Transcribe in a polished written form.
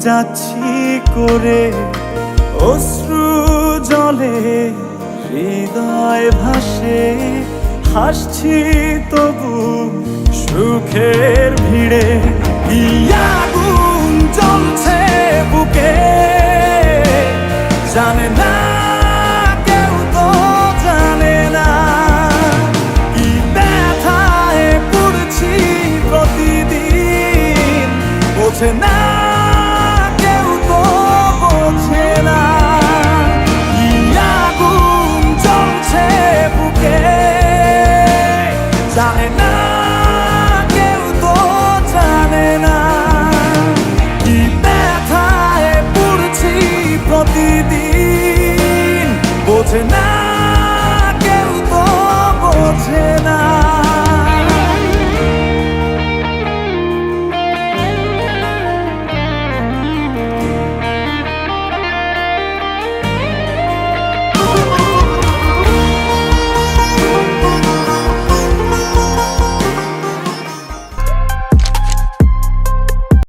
যাচ্ছি করে অশ্রু জলে হৃদয় ভাসে, হাসছি তবু সুখের ভিড়ে। কি আগুন জ্বলছে বুকে জানে না কেউ, তো জানে না কি ব্যথায় পড়ছি প্রতিদিন, বোঝে না কেউ, তো বোঝে না। কি আগুন জ্বলছে বুকে জানে না কেউ, তো জানে না কি ব্যথায় পড়ছি প্রতিদিন, বোঝে না।